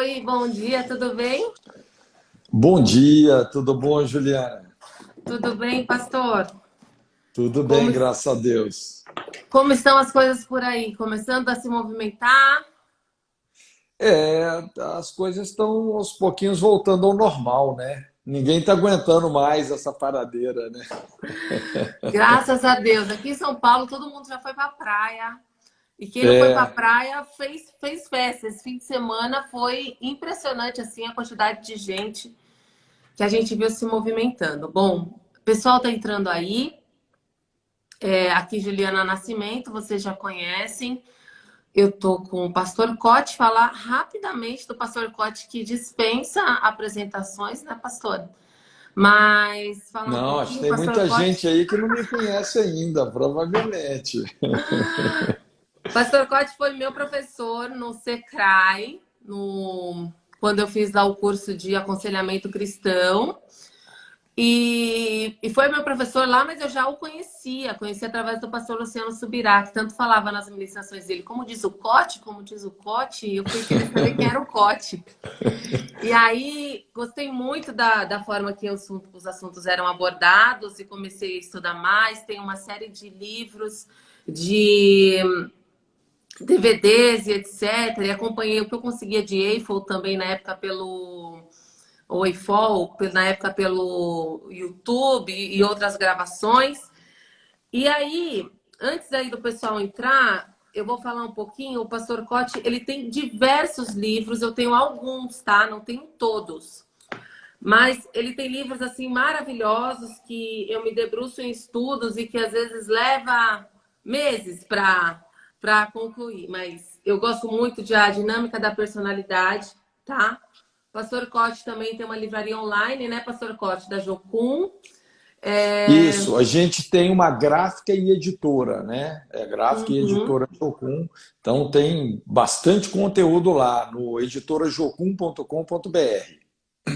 Oi, bom dia, tudo bem? Bom dia, tudo bom, Juliana? Tudo bem, pastor? Tudo Como, bem, graças a Deus. como estão as coisas por aí? Começando a se movimentar? É, as coisas estão aos pouquinhos voltando ao normal, né? Ninguém está aguentando mais essa paradeira, né? Graças a Deus. Aqui em São Paulo, todo mundo já foi para a praia. E quem não foi para a É, praia fez festa. Esse fim de semana foi impressionante assim a quantidade de gente que a gente viu se movimentando. Bom, o pessoal está entrando aí. Aqui Juliana Nascimento, vocês já conhecem. Eu tô com o Pastor Cote, falar rapidamente do Pastor Cote, que dispensa apresentações, né, pastor? Mas falar um não, acho que pouquinho, tem Pastor muita gente Cote. aí que não me conhece ainda, provavelmente. Pastor Cote foi meu professor no Secrai, quando eu fiz lá o curso de aconselhamento cristão. E foi meu professor lá, mas eu já o conheci através do pastor Luciano Subirá, que tanto falava nas ministrações dele, como diz o Cote, eu fui querer saber quem era o Cote. E aí, gostei muito da forma que os assuntos eram abordados e comecei a estudar mais. Tem uma série de livros, de DVDs e etc. E acompanhei o que eu conseguia de Eiffel também na época pelo o Eiffel, na época pelo YouTube e outras gravações. E aí, antes aí do pessoal entrar, eu vou falar um pouquinho. O Pastor Cote, ele tem diversos livros, eu tenho alguns, tá? Não tenho todos. Mas ele tem livros assim maravilhosos que eu me debruço em estudos e que às vezes leva meses para concluir. Mas eu gosto muito de A Dinâmica da Personalidade, tá? Pastor Cote também tem uma livraria online, né, Pastor Cote, da Jocum. É... Isso, a gente tem uma gráfica e editora, né? É gráfica e Uhum. editora Jocum, então tem bastante conteúdo lá no editorajocum.com.br.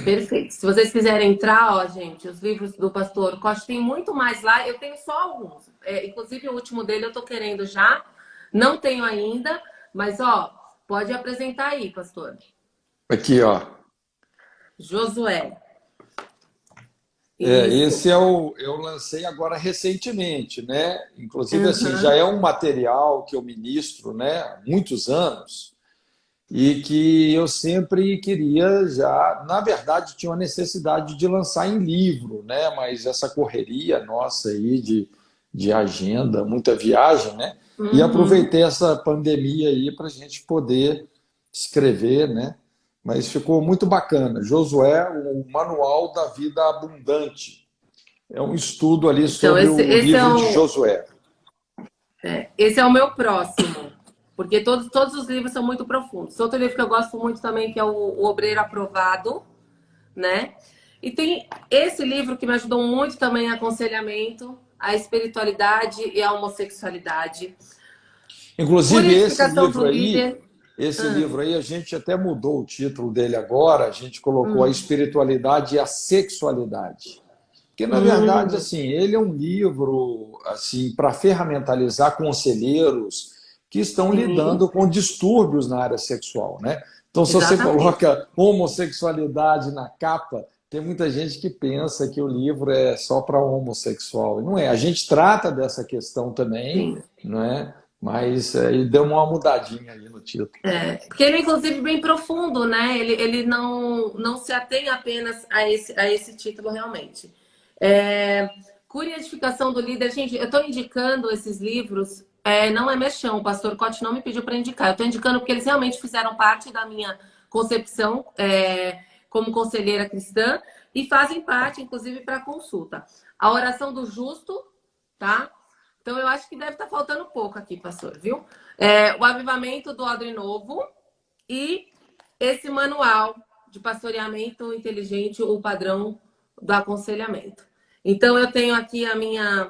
Perfeito. Se vocês quiserem entrar, ó, gente, os livros do Pastor Costa tem muito mais lá. Eu tenho só alguns. Inclusive, o último dele eu tô querendo já. Não tenho ainda, mas, ó, pode apresentar aí, pastor. Aqui, ó. Josué. Isso. Esse é o eu lancei agora recentemente, né? Inclusive assim, já Uhum. é um material que eu ministro, né, há muitos anos e que eu sempre queria já, na verdade, tinha uma necessidade de lançar em livro, né? Mas essa correria nossa aí de agenda, muita viagem, né? E Uhum. aproveitei essa pandemia aí para a gente poder escrever, né? Mas ficou muito bacana. Josué, o Manual da Vida Abundante. É um estudo ali Então, sobre o livro de Josué. esse é o meu próximo. Porque todos os livros são muito profundos. Outro livro que eu gosto muito também, que é o Obreiro Aprovado, né? E tem esse livro que me ajudou muito também em aconselhamento, a espiritualidade e a homossexualidade. Inclusive, Purificação do líder. esse livro aí, a gente até mudou o título dele agora, a gente colocou a Hum, espiritualidade e a sexualidade. Porque, na verdade, hum, assim, ele é um livro assim para ferramentalizar conselheiros que estão sim, lidando com distúrbios na área sexual, né? Então, se você exatamente. coloca homossexualidade na capa, tem muita gente que pensa que o livro é só para homossexual. E não é. A gente trata dessa questão também, Sim. não é? Mas aí deu uma mudadinha aí no título. Porque ele é, inclusive, bem profundo, né? Ele não se atém apenas a esse título, realmente. É, Cura e Edificação do Líder. Gente, eu estou indicando esses livros, não é mexão, o pastor Cote não me pediu para indicar. Eu estou indicando porque eles realmente fizeram parte da minha concepção como conselheira cristã e fazem parte, inclusive, para consulta. A Oração do Justo, tá? Então, eu acho que deve estar faltando pouco aqui, pastor, viu? O Avivamento do Odre Novo e esse manual de pastoreamento inteligente, o padrão do aconselhamento. Então, eu tenho aqui a minha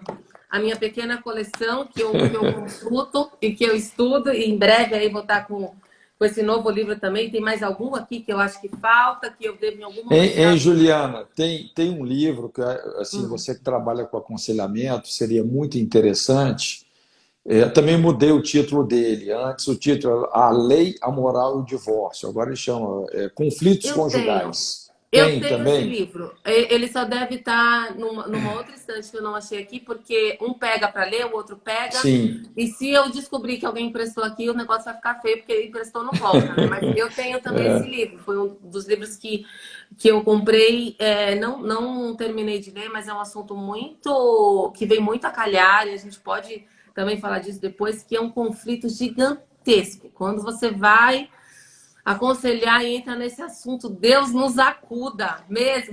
pequena coleção que eu consulto e que eu estudo, e em breve aí vou estar com esse novo livro também. Tem mais algum aqui que eu acho que falta, que eu devo em algum momento Hein, estar. Juliana, tem um livro que, assim, Hum, você que trabalha com aconselhamento, seria muito interessante. Também mudei o título dele. Antes o título era A Lei, a Moral e o Divórcio. Agora ele chama Conflitos Eu tenho. Conjugais. Eu Tem tenho esse também? livro. Ele só deve estar numa outra estante que eu não achei aqui, porque um pega para ler, o outro pega. Sim. E se eu descobrir que alguém emprestou aqui, o negócio vai ficar feio, porque ele emprestou não volta, né? Mas eu tenho também esse livro. Foi um dos livros que eu comprei. Não terminei de ler, mas é um assunto muito que vem muito a calhar, e a gente pode também falar disso depois, que é um conflito gigantesco. Quando você vai aconselhar e entra nesse assunto, Deus nos acuda mesmo.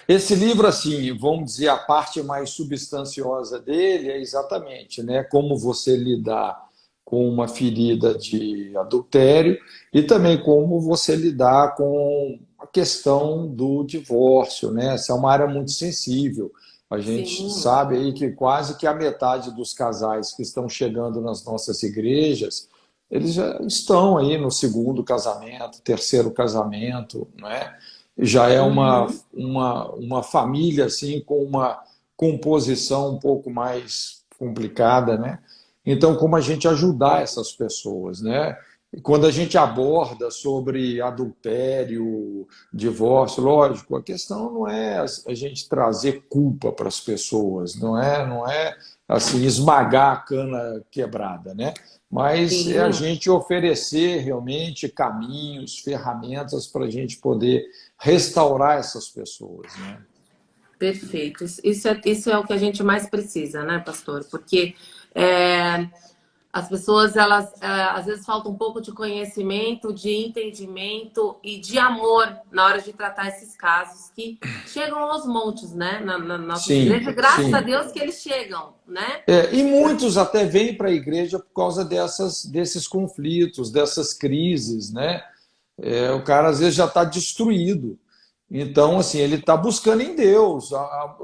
Esse livro, assim, vamos dizer, a parte mais substanciosa dele é exatamente, né, como você lidar com uma ferida de adultério e também como você lidar com a questão do divórcio, né? Essa é uma área muito sensível. A gente Sim, sabe aí que quase que a metade dos casais que estão chegando nas nossas igrejas, eles já estão aí no segundo casamento, terceiro casamento, não é? Já é uhum, uma família assim com uma composição um pouco mais complicada, né? Então, como a gente ajudar essas pessoas, né? E quando a gente aborda sobre adultério, divórcio, lógico, a questão não é a gente trazer culpa para as pessoas, não é assim esmagar a cana quebrada, né? Mas é a sim, gente oferecer realmente caminhos, ferramentas para a gente poder restaurar essas pessoas, né? perfeito. Isso é o que a gente mais precisa, né, pastor? Porque é, as pessoas, elas às vezes falta um pouco de conhecimento, de entendimento e de amor na hora de tratar esses casos que chegam aos montes, né, na nossas igrejas. Sim, Graças a sim. Deus que eles chegam, né? E muitos até vêm para a igreja por causa desses conflitos, dessas crises, né? O cara às vezes já está destruído. Então, assim, ele está buscando em Deus.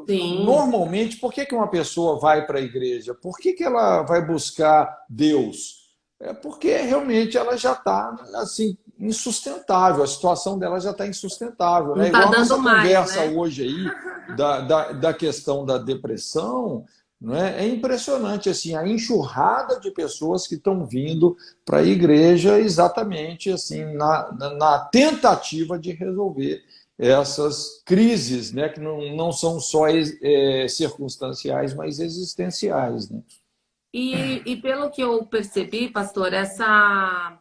Sim, Normalmente, por que uma pessoa vai para a igreja? Por que ela vai buscar Deus? É porque realmente ela já está assim, insustentável, a situação dela já está insustentável. não Né? tá Igual a dando nossa mais, conversa né? hoje aí da questão da depressão, não é? É impressionante assim, a enxurrada de pessoas que estão vindo para a igreja exatamente assim na tentativa de resolver essas crises, né, que não são só circunstanciais, mas existenciais. Né? E pelo que eu percebi, pastor, essa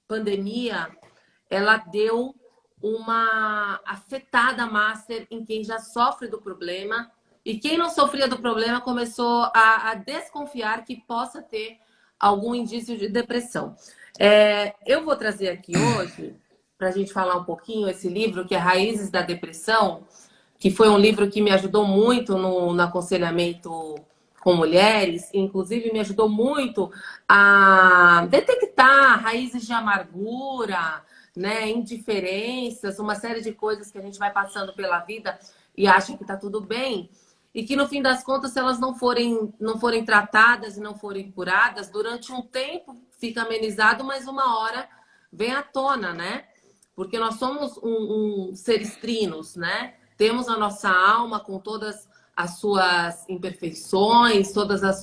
pandemia, ela deu uma afetada master em quem já sofre do problema, e quem não sofria do problema começou a desconfiar que possa ter algum indício de depressão. Eu vou trazer aqui hoje, para a gente falar um pouquinho, esse livro que é Raízes da Depressão, que foi um livro que me ajudou muito no aconselhamento com mulheres, inclusive me ajudou muito a detectar raízes de amargura, né, indiferenças, uma série de coisas que a gente vai passando pela vida e acha que está tudo bem, e que no fim das contas, se elas não forem tratadas e não forem curadas, durante um tempo fica amenizado, mas uma hora vem à tona, né? Porque nós somos seres trinos, né? Temos a nossa alma com todas as suas imperfeições,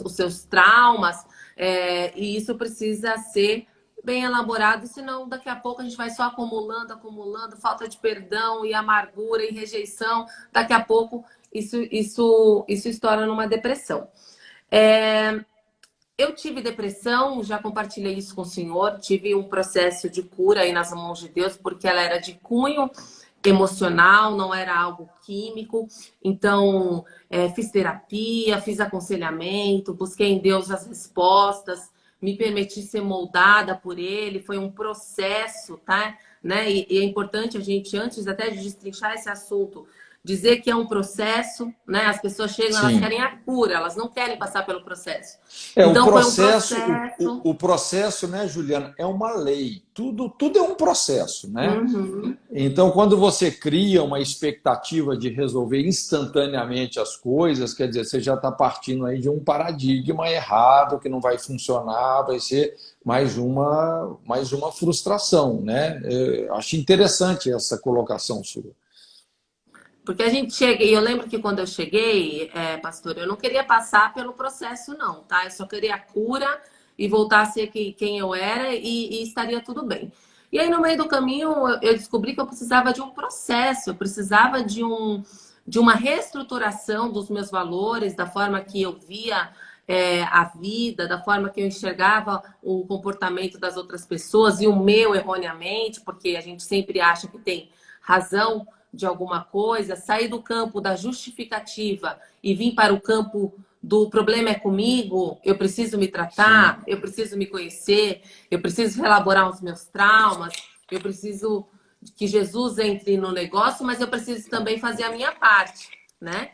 os seus traumas, e isso precisa ser bem elaborado, senão daqui a pouco a gente vai só acumulando, acumulando, falta de perdão e amargura e rejeição. Daqui a pouco isso estoura numa depressão. É, eu tive depressão, já compartilhei isso com o senhor, tive um processo de cura aí nas mãos de Deus, porque ela era de cunho emocional, não era algo químico. Então, fiz terapia, fiz aconselhamento, busquei em Deus as respostas, me permiti ser moldada por Ele. Foi um processo, tá? Né? E é importante a gente, antes até de destrinchar esse assunto, dizer que é um processo, né? As pessoas chegam, elas querem Sim. a cura, elas não querem passar pelo processo. O Então, foi um processo, processo. o processo, né, Juliana, é uma lei. Tudo é um processo, né? Uhum. Então, quando você cria uma expectativa de resolver instantaneamente as coisas, quer dizer, você já está partindo aí de um paradigma errado que não vai funcionar, vai ser mais uma frustração, né? Acho interessante essa colocação sua. Porque a gente chega, e eu lembro que quando eu cheguei, pastor, eu não queria passar pelo processo, não, tá? Eu só queria a cura e voltar a ser quem eu era e estaria tudo bem. E aí, no meio do caminho, eu descobri que eu precisava de um processo, eu precisava de uma reestruturação dos meus valores, da forma que eu via a vida, da forma que eu enxergava o comportamento das outras pessoas e o meu erroneamente, porque a gente sempre acha que tem razão de alguma coisa, sair do campo da justificativa e vir para o campo do problema é comigo, eu preciso me tratar, Sim. eu preciso me conhecer, eu preciso relaborar os meus traumas, eu preciso que Jesus entre no negócio, mas eu preciso também fazer a minha parte, né?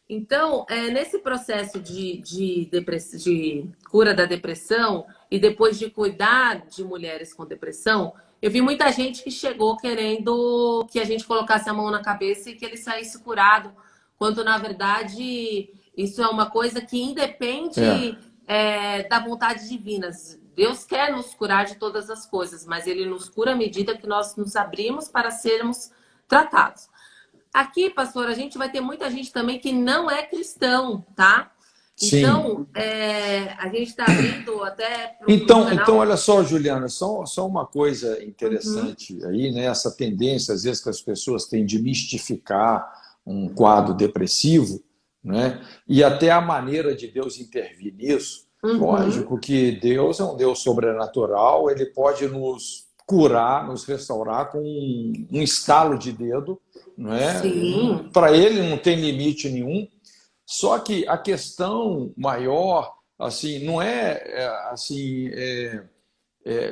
Então, nesse processo de cura da depressão e depois de cuidar de mulheres com depressão, eu vi muita gente que chegou querendo que a gente colocasse a mão na cabeça e que ele saísse curado, quando na verdade isso é uma coisa que É. independe da vontade divina. Deus quer nos curar de todas as coisas, mas Ele nos cura à medida que nós nos abrimos para sermos tratados. Aqui, pastor, a gente vai ter muita gente também que não é cristão, tá? Sim. Então, a gente está abrindo até para o Então, canal. olha só, Juliana, só uma coisa Uhum, interessante aí, né? Essa tendência, às vezes, que as pessoas têm de mistificar um quadro depressivo, né? E até a maneira de Deus intervir nisso. uhum, Lógico que Deus é um Deus sobrenatural, ele pode nos curar, nos restaurar com um estalo de dedo, não é? sim, Para ele não tem limite nenhum. Só que a questão maior, assim, não assim,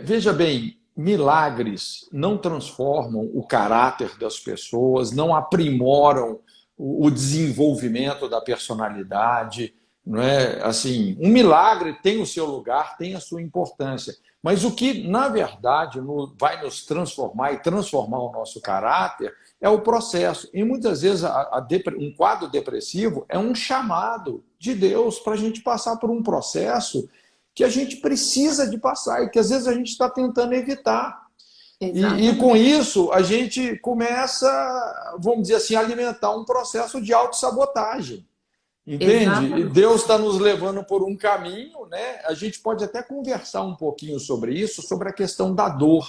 veja bem, milagres não transformam o caráter das pessoas, não aprimoram o desenvolvimento da personalidade, não é? Assim, um milagre tem o seu lugar, tem a sua importância, mas o que na verdade vai nos transformar e transformar o nosso caráter é o processo. E muitas vezes um quadro depressivo é um chamado de Deus para a gente passar por um processo que a gente precisa de passar e que às vezes a gente está tentando evitar. E com exatamente, isso a gente começa, vamos dizer assim, a alimentar um processo de autossabotagem. Entende? E Deus exatamente. está nos levando por um caminho, né? A gente pode até conversar um pouquinho sobre isso, sobre a questão da dor.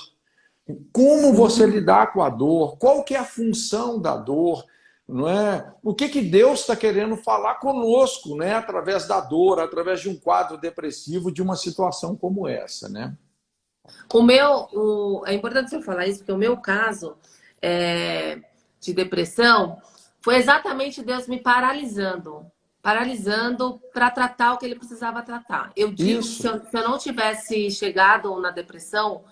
Como você Sim. lidar com a dor? Qual que é a função da dor? Não é? O que, que Deus está querendo falar conosco, né? Através da dor, através de um quadro depressivo, de uma situação como essa, né? É importante você falar isso, porque o meu caso de depressão foi exatamente Deus me paralisando para tratar o que ele precisava tratar. Eu digo que se Isso, eu não tivesse chegado na depressão,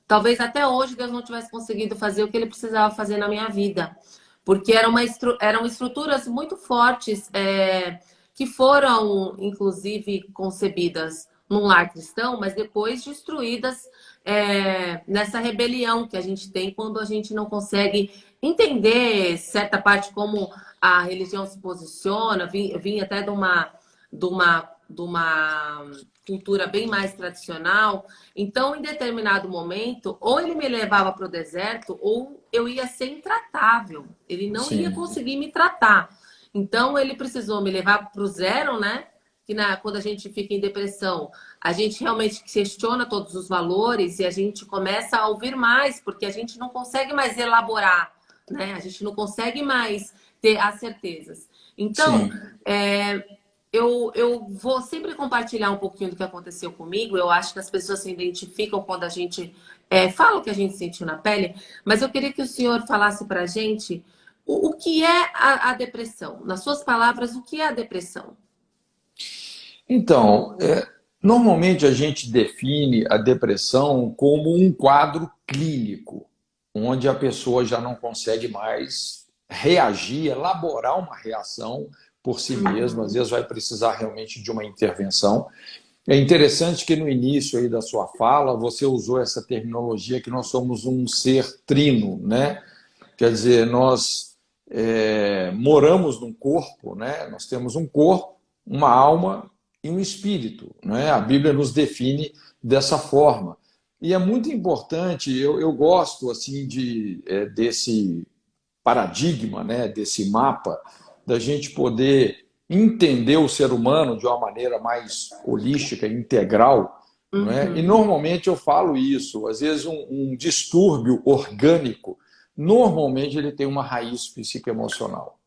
talvez até hoje Deus não tivesse conseguido fazer o que ele precisava fazer na minha vida. Porque eram estruturas muito fortes, que foram, inclusive, concebidas num lar cristão, mas depois destruídas nessa rebelião que a gente tem quando a gente não consegue entender certa parte como a religião se posiciona. Vim até de uma cultura bem mais tradicional. Então, em determinado momento, ou ele me levava para o deserto, ou eu ia ser intratável. Ele não ia sim, conseguir me tratar. Então, ele precisou me levar para o zero, né? Quando a gente fica em depressão, a gente realmente questiona todos os valores e a gente começa a ouvir mais, porque a gente não consegue mais elaborar, né? A gente não consegue mais ter as certezas. Então, sim. eu vou sempre compartilhar um pouquinho do que aconteceu comigo. Eu acho que as pessoas se identificam quando a gente fala o que a gente sentiu na pele, mas eu queria que o senhor falasse para a gente o que é a depressão. Nas suas palavras, o que é a depressão? Então, normalmente a gente define a depressão como um quadro clínico, onde a pessoa já não consegue mais reagir, elaborar uma reação por si mesma, às Uhum. vezes vai precisar realmente de uma intervenção. É interessante que no início aí da sua fala você usou essa terminologia que nós somos um ser trino, né? Quer dizer, nós moramos num corpo, né? Nós temos um corpo, uma alma e um espírito, né? A Bíblia nos define dessa forma. E é muito importante, eu gosto assim desse paradigma, né, desse mapa, da gente poder entender o ser humano de uma maneira mais holística, integral, não é? E normalmente eu falo isso, às vezes um distúrbio orgânico, normalmente ele tem uma raiz psicoemocional.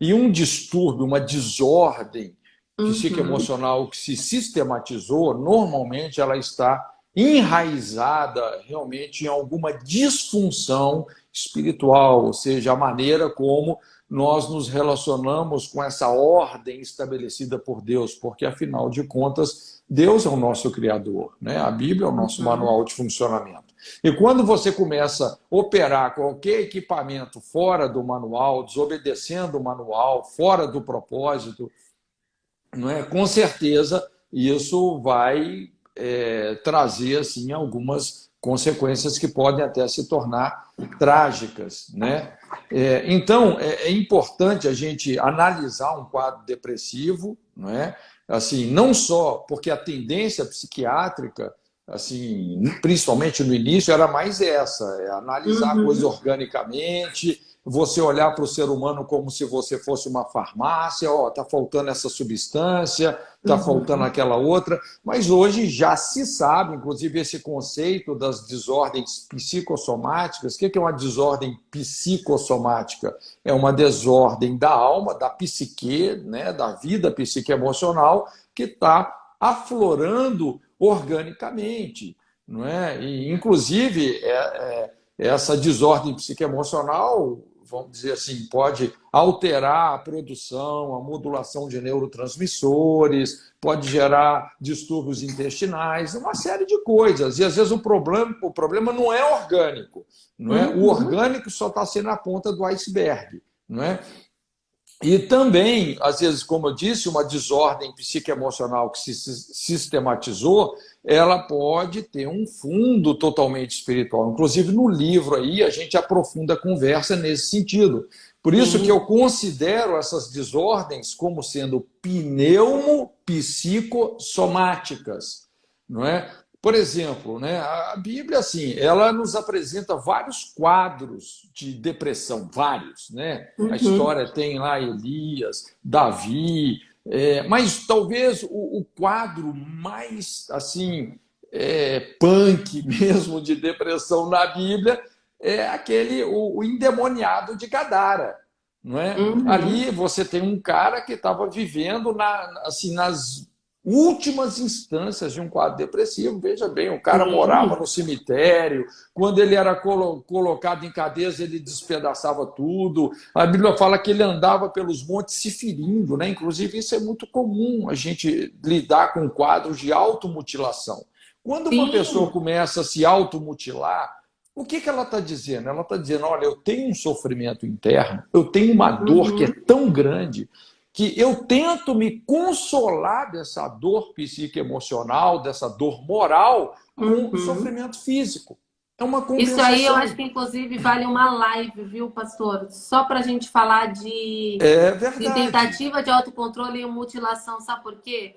E um distúrbio, uma desordem psicoemocional que se sistematizou, normalmente ela está enraizada realmente em alguma disfunção espiritual, ou seja, a maneira como nós nos relacionamos com essa ordem estabelecida por Deus, porque afinal de contas, Deus é o nosso Criador, né? A Bíblia é o nosso manual de funcionamento. E quando você começa a operar qualquer equipamento fora do manual, desobedecendo o manual, fora do propósito, não é? Com certeza isso vai trazer assim algumas consequências que podem até se tornar trágicas, né? Então é importante a gente analisar um quadro depressivo, não é? Assim, não só porque a tendência psiquiátrica, assim, principalmente no início, era mais essa, analisar a coisa organicamente, você olhar para o ser humano como se você fosse uma farmácia, ó, tá faltando essa substância, tá faltando aquela outra, mas hoje já se sabe, inclusive esse conceito das desordens psicossomáticas. O que é uma desordem psicossomática? É uma desordem da alma, da psique, né, da vida psicoemocional, que está aflorando organicamente, não é? E, inclusive, essa desordem psicoemocional, vamos dizer assim, pode alterar a produção, a modulação de neurotransmissores, pode gerar distúrbios intestinais, uma série de coisas. E às vezes o problema não é orgânico, não é? O orgânico só está sendo a ponta do iceberg, não é? E também, às vezes, como eu disse, uma desordem psicoemocional que se sistematizou, ela pode ter um fundo totalmente espiritual. Inclusive, no livro aí, a gente aprofunda a conversa nesse sentido. Por isso que eu considero essas desordens como sendo pneumopsicossomáticas, não é? Por exemplo, né, a Bíblia, assim, ela nos apresenta vários quadros de depressão, vários, né? A história tem lá Elias, Davi, mas talvez o quadro mais, assim, punk mesmo de depressão na Bíblia é o endemoniado de Gadara, não é? Ali você tem um cara que estava vivendo assim, nas últimas instâncias de um quadro depressivo. Veja bem, o cara morava no cemitério, quando ele era colocado em cadeias, ele despedaçava tudo. A Bíblia fala que ele andava pelos montes se ferindo, né? Inclusive, isso é muito comum, a gente lidar com quadros de automutilação. Quando uma pessoa começa a se automutilar, o que ela está dizendo? Ela está dizendo, olha, eu tenho um sofrimento interno, eu tenho uma dor que é tão grande que eu tento me consolar dessa dor psicoemocional, dessa dor moral, com sofrimento físico. É uma compensação. Isso aí eu acho que, inclusive, vale uma live, viu, pastor? Só para a gente falar de tentativa de autocontrole e mutilação. Sabe por quê?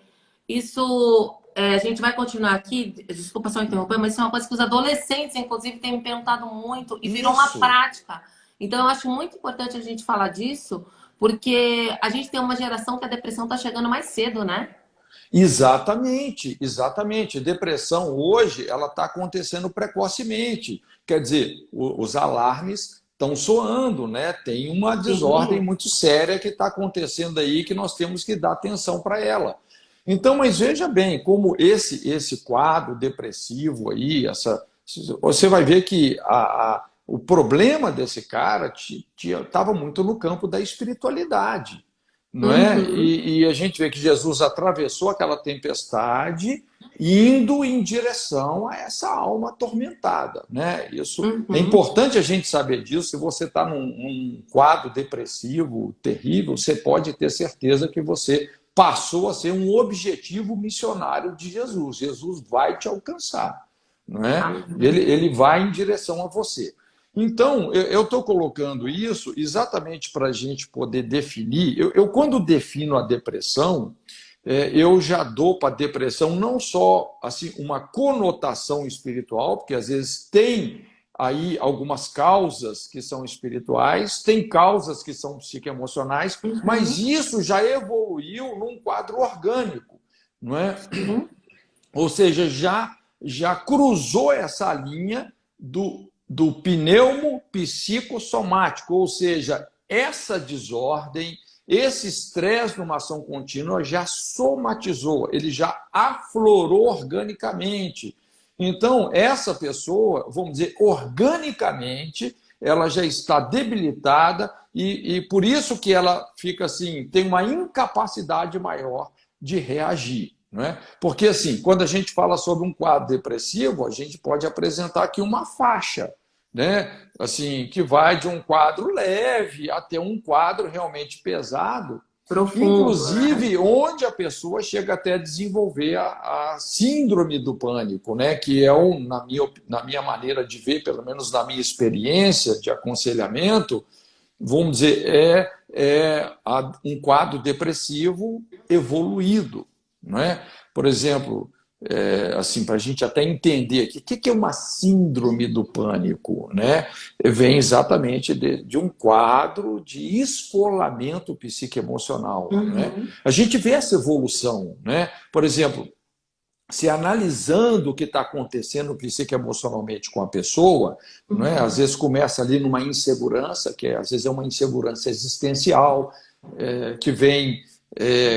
Isso, a gente vai continuar aqui, desculpa só interromper, mas isso é uma coisa que os adolescentes, inclusive, têm me perguntado muito e virou uma prática. Então, eu acho muito importante a gente falar disso, porque a gente tem uma geração que a depressão está chegando mais cedo, né? Exatamente, exatamente. Depressão hoje ela está acontecendo precocemente. Quer dizer, os alarmes estão soando, né? Tem uma desordem muito séria que está acontecendo aí que nós temos que dar atenção para ela. Então, mas veja bem, como esse quadro depressivo aí, você vai ver que o problema desse cara estava muito no campo da espiritualidade, não é? E a gente vê que Jesus atravessou aquela tempestade indo em direção a essa alma atormentada, né? Isso é importante a gente saber disso. Se você está num quadro depressivo terrível, você pode ter certeza que você passou a ser um objetivo missionário de Jesus. Jesus vai te alcançar, não é? Ele vai em direção a você. Então, eu estou colocando isso exatamente para a gente poder definir. Eu, quando defino a depressão, eu já dou para a depressão não só assim, uma conotação espiritual, porque às vezes tem aí algumas causas que são espirituais, tem causas que são psicoemocionais, mas isso já evoluiu num quadro orgânico, não é? Ou seja, já cruzou essa linha do pneumo psicossomático, ou seja, essa desordem, esse estresse numa ação contínua já somatizou, ele já aflorou organicamente. Então, essa pessoa, vamos dizer, organicamente, ela já está debilitada e por isso que ela fica assim, tem uma incapacidade maior de reagir. Não é? Porque, assim, quando a gente fala sobre um quadro depressivo, a gente pode apresentar aqui uma faixa, né? Assim, que vai de um quadro leve até um quadro realmente pesado, Profundo, inclusive né? onde a pessoa chega até a desenvolver a síndrome do pânico, né? Que é, na minha maneira de ver, pelo menos na minha experiência de aconselhamento, vamos dizer, um quadro depressivo evoluído. Não é? Por exemplo, assim, para a gente até entender aqui, o que é uma síndrome do pânico? Né? Vem exatamente de um quadro de esfolamento psicoemocional. Né? A gente vê essa evolução. Né? Por exemplo, se analisando o que está acontecendo psicoemocionalmente com a pessoa, não é? Às vezes começa ali numa insegurança, que às vezes é uma insegurança existencial, que vem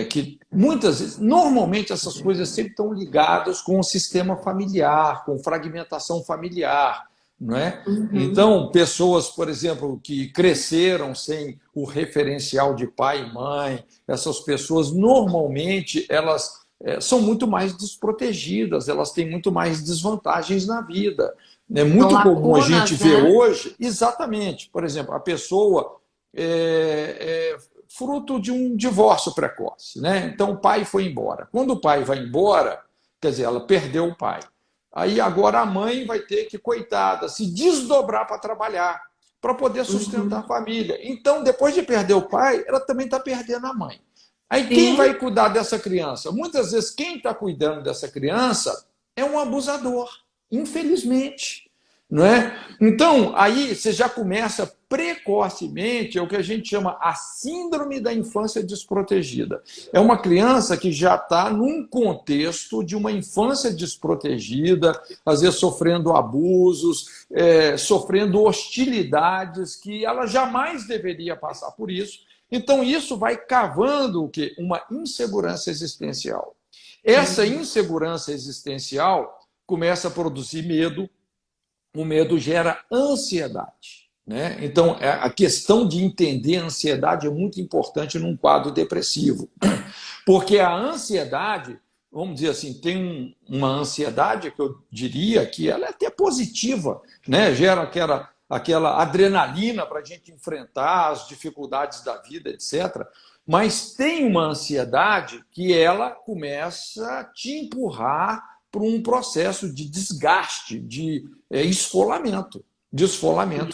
que muitas vezes, normalmente essas coisas sempre estão ligadas com o sistema familiar, com fragmentação familiar, não é? Então, pessoas, por exemplo, que cresceram sem o referencial de pai e mãe, essas pessoas normalmente elas são muito mais desprotegidas, elas têm muito mais desvantagens na vida. É muito comum a gente ver hoje, exatamente, por exemplo, a pessoa fruto de um divórcio precoce, né? Então o pai foi embora. Quando o pai vai embora, quer dizer, ela perdeu o pai. Aí agora a mãe vai ter que, coitada, se desdobrar para trabalhar, para poder sustentar a família. Então, depois de perder o pai, ela também está perdendo a mãe. Aí quem vai cuidar dessa criança? Muitas vezes quem está cuidando dessa criança é um abusador, infelizmente. Não é? Então, aí você já começa precocemente, é o que a gente chama a síndrome da infância desprotegida. É uma criança que já está num contexto de uma infância desprotegida, às vezes sofrendo abusos, sofrendo hostilidades, que ela jamais deveria passar por isso. Então, isso vai cavando o quê? Uma insegurança existencial. Essa insegurança existencial começa a produzir medo. O medo gera ansiedade. Né? Então, a questão de entender a ansiedade é muito importante num quadro depressivo. Porque a ansiedade, vamos dizer assim, tem uma ansiedade que eu diria que ela é até positiva, né? Gera aquela adrenalina para a gente enfrentar as dificuldades da vida, etc. Mas tem uma ansiedade que ela começa a te empurrar para um processo de desgaste, de esfolamento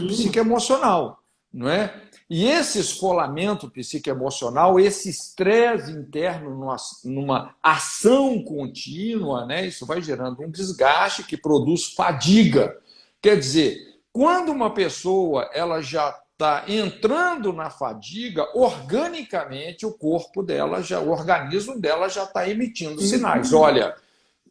psicoemocional, não é? E esse esfolamento psicoemocional, esse estresse interno numa ação contínua, né? Isso vai gerando um desgaste que produz fadiga. Quer dizer, quando uma pessoa ela já está entrando na fadiga, organicamente o corpo dela, o organismo dela já está emitindo sinais. Olha,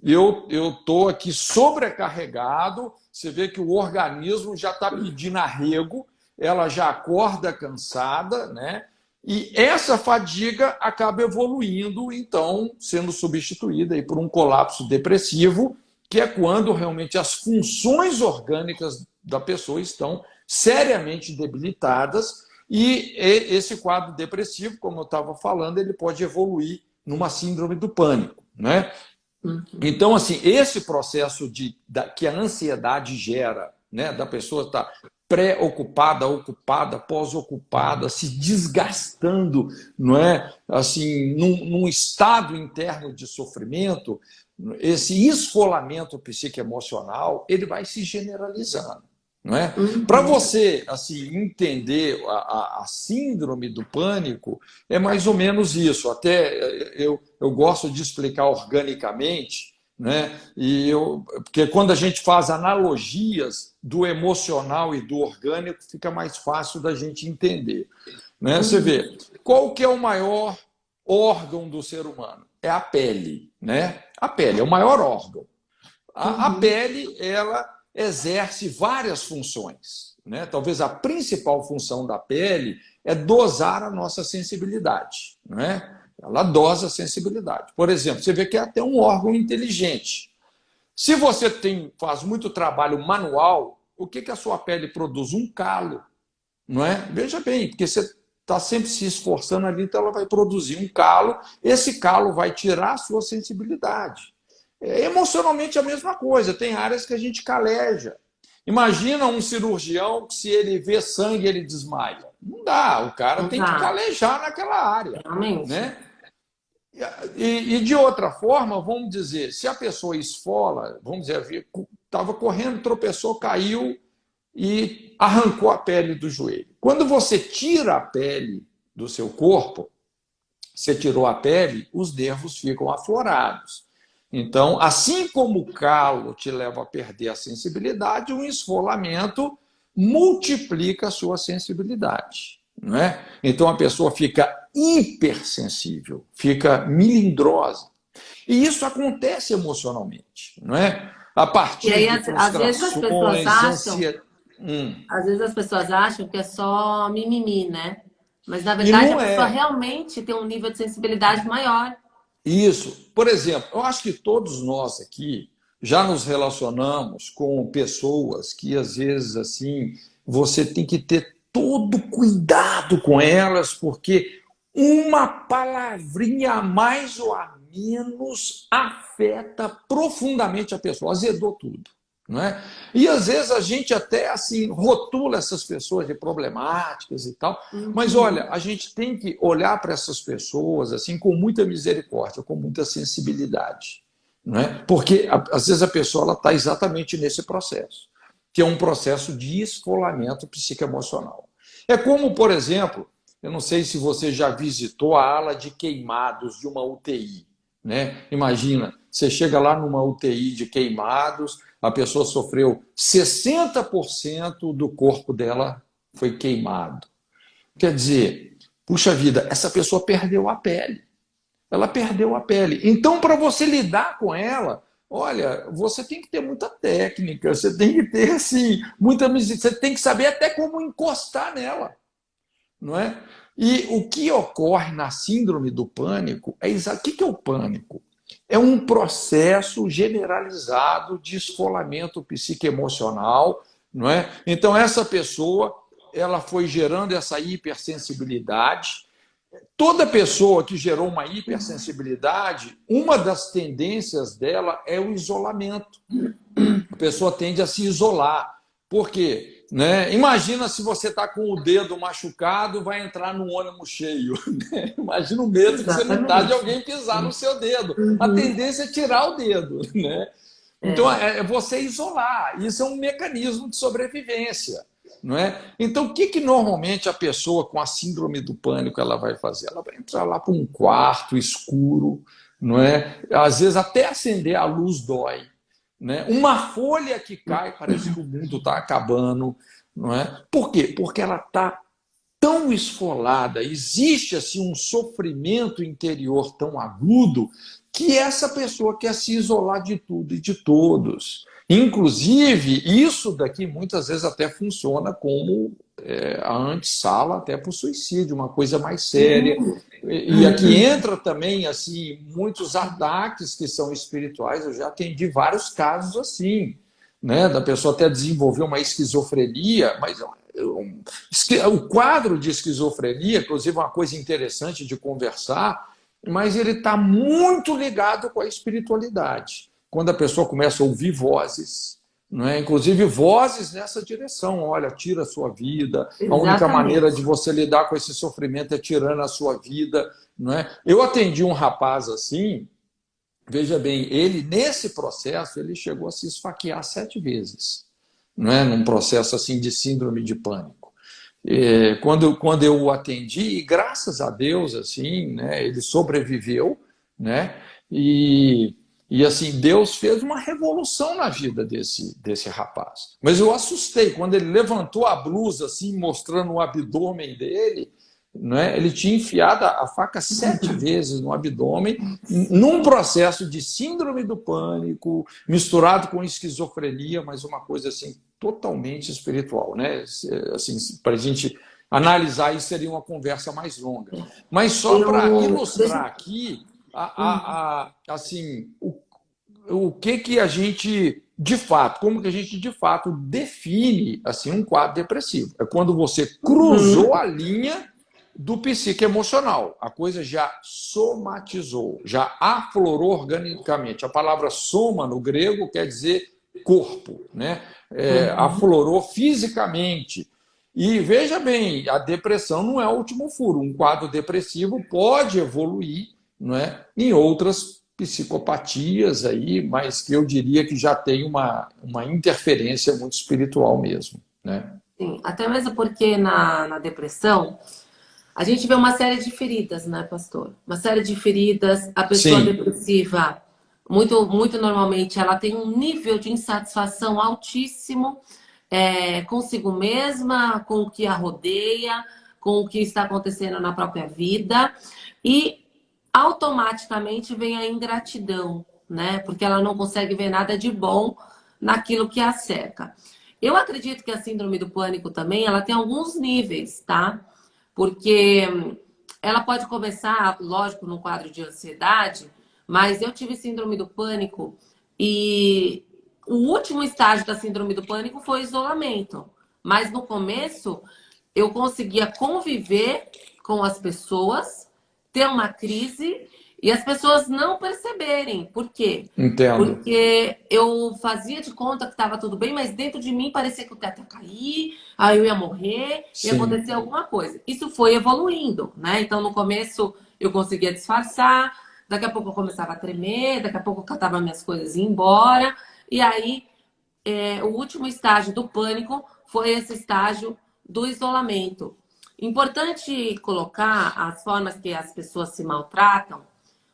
eu estou aqui sobrecarregado, você vê que o organismo já está pedindo arrego, ela já acorda cansada, né? E essa fadiga acaba evoluindo, então, sendo substituída aí por um colapso depressivo, que é quando realmente as funções orgânicas da pessoa estão seriamente debilitadas e esse quadro depressivo, como eu estava falando, ele pode evoluir numa síndrome do pânico, né? Então, assim, esse processo que a ansiedade gera, né, da pessoa estar pré-ocupada, ocupada, pós-ocupada, se desgastando, não é? Assim, num estado interno de sofrimento, esse esfolamento psicoemocional, ele vai se generalizando. Não é? Para você assim, entender a síndrome do pânico, é mais ou menos isso. Até eu gosto de explicar organicamente né? Porque quando a gente faz analogias do emocional e do orgânico, fica mais fácil da gente entender, né? Você vê, qual que é o maior órgão do ser humano? É a pele, né? A pele é o maior órgão. A pele, ela exerce várias funções, né? Talvez a principal função da pele é dosar a nossa sensibilidade, né? Ela dosa a sensibilidade. Por exemplo, você vê que é até um órgão inteligente. Se você faz muito trabalho manual, o que a sua pele produz? Um calo, não é? Veja bem, porque você está sempre se esforçando ali, então ela vai produzir um calo, esse calo vai tirar a sua sensibilidade. Emocionalmente é a mesma coisa, tem áreas que a gente caleja. Imagina um cirurgião que se ele vê sangue, ele desmaia. Não dá, o cara Não tem que dá, calejar naquela área, realmente. né? E de outra forma, vamos dizer, se a pessoa esfola, vamos dizer, estava correndo, tropeçou, caiu e arrancou a pele do joelho. Quando você tira a pele do seu corpo, você tirou a pele, os nervos ficam aflorados. Então, assim como o calo te leva a perder a sensibilidade, o esfolamento multiplica a sua sensibilidade. Não é? Então, a pessoa fica hipersensível, fica melindrosa. E isso acontece emocionalmente, não é? A E partir aí, de às vezes as pessoas frustrações, acham, ansiedade. às vezes as pessoas acham que é só mimimi, né? Mas na E verdade a não pessoa é. realmente tem um nível de sensibilidade maior. Isso. Por exemplo, eu acho que todos nós aqui já nos relacionamos com pessoas que, às vezes, assim, você tem que ter todo cuidado com elas, porque uma palavrinha a mais ou a menos afeta profundamente a pessoa, azedou tudo. Não é? E às vezes a gente até assim rotula essas pessoas de problemáticas e tal, mas olha, a gente tem que olhar para essas pessoas assim com muita misericórdia, com muita sensibilidade, não é? Porque às vezes a pessoa está exatamente nesse processo, que é um processo de esfolamento psicoemocional. É como, por exemplo, eu não sei se você já visitou a ala de queimados de uma UTI, né? Imagina, você chega lá numa UTI de queimados, a pessoa sofreu 60% do corpo dela foi queimado. Quer dizer, puxa vida, essa pessoa perdeu a pele. Ela perdeu a pele. Então, para você lidar com ela, olha, você tem que ter muita técnica, você tem que ter assim, você tem que saber até como encostar nela, não é? E o que ocorre na síndrome do pânico é exato. O que é o pânico? É um processo generalizado de esfolamento psicoemocional, não é? Então essa pessoa, ela foi gerando essa hipersensibilidade. Toda pessoa que gerou uma hipersensibilidade, uma das tendências dela é o isolamento. A pessoa tende a se isolar. Por quê? Né? Imagina se você está com o dedo machucado, vai entrar num ônibus cheio. Né? Imagina o medo que você não está de Exatamente. alguém pisar no seu dedo. A tendência é tirar o dedo. Né? Então, é você isolar. Isso é um mecanismo de sobrevivência. Não é? Então, o que normalmente a pessoa com a síndrome do pânico ela vai fazer? Ela vai entrar lá para um quarto escuro, não é? Às vezes até acender a luz dói. Né? Uma folha que cai, parece que o mundo está acabando. Não é? Por quê? Porque ela está tão esfolada, existe assim um sofrimento interior tão agudo que essa pessoa quer se isolar de tudo e de todos. Inclusive, isso daqui muitas vezes até funciona como a antessala até para o suicídio, uma coisa mais séria. E aqui entra também assim muitos ataques que são espirituais. Eu já atendi vários casos assim, né, da pessoa até desenvolver uma esquizofrenia, mas o quadro de esquizofrenia, inclusive, é uma coisa interessante de conversar, mas ele está muito ligado com a espiritualidade. Quando a pessoa começa a ouvir vozes, não é? Inclusive vozes nessa direção, olha, tira a sua vida, a única maneira de Exatamente. você lidar com esse sofrimento é tirando a sua vida. Não é? Eu atendi um rapaz assim, veja bem, ele nesse processo ele chegou a se esfaquear 7 vezes, não é? Num processo assim de síndrome de pânico. Quando eu o atendi, e graças a Deus assim, né, ele sobreviveu, né? E assim, Deus fez uma revolução na vida desse rapaz. Mas eu assustei, quando ele levantou a blusa, assim, mostrando o abdômen dele, né? Ele tinha enfiado a faca 7 vezes no abdômen, num processo de síndrome do pânico, misturado com esquizofrenia, mas uma coisa assim, totalmente espiritual, né? Assim, para a gente analisar isso seria uma conversa mais longa. Mas só para ilustrar aqui, assim, o que a gente de fato, como que a gente de fato define assim um quadro depressivo? É quando você cruzou a linha do psique emocional, a coisa já somatizou, já aflorou organicamente. A palavra soma no grego quer dizer corpo, né? Aflorou fisicamente. E veja bem, a depressão não é o último furo. Um quadro depressivo pode evoluir, não é, em outras psicopatias aí, mas que eu diria que já tem uma interferência muito espiritual mesmo, né? Sim, até mesmo porque na depressão a gente vê uma série de feridas, né, pastor? Uma série de feridas. A pessoa Sim, depressiva, muito normalmente, ela tem um nível de insatisfação altíssimo consigo mesma, com o que a rodeia, com o que está acontecendo na própria vida. E automaticamente vem a ingratidão, né? Porque ela não consegue ver nada de bom naquilo que a cerca. Eu acredito que a síndrome do pânico também, ela tem alguns níveis, tá? Porque ela pode começar, lógico, num quadro de ansiedade, mas eu tive síndrome do pânico e o último estágio da síndrome do pânico foi o isolamento. Mas no começo eu conseguia conviver com as pessoas, ter uma crise e as pessoas não perceberem. Por quê? entendo. Porque eu fazia de conta que estava tudo bem, mas dentro de mim parecia que o teto ia cair, aí eu ia morrer, ia Sim, acontecer alguma coisa. Isso foi evoluindo, né? Então, no começo, eu conseguia disfarçar, daqui a pouco eu começava a tremer, daqui a pouco eu catava minhas coisas e ia embora. E aí, o último estágio do pânico foi esse estágio do isolamento. Importante colocar as formas que as pessoas se maltratam,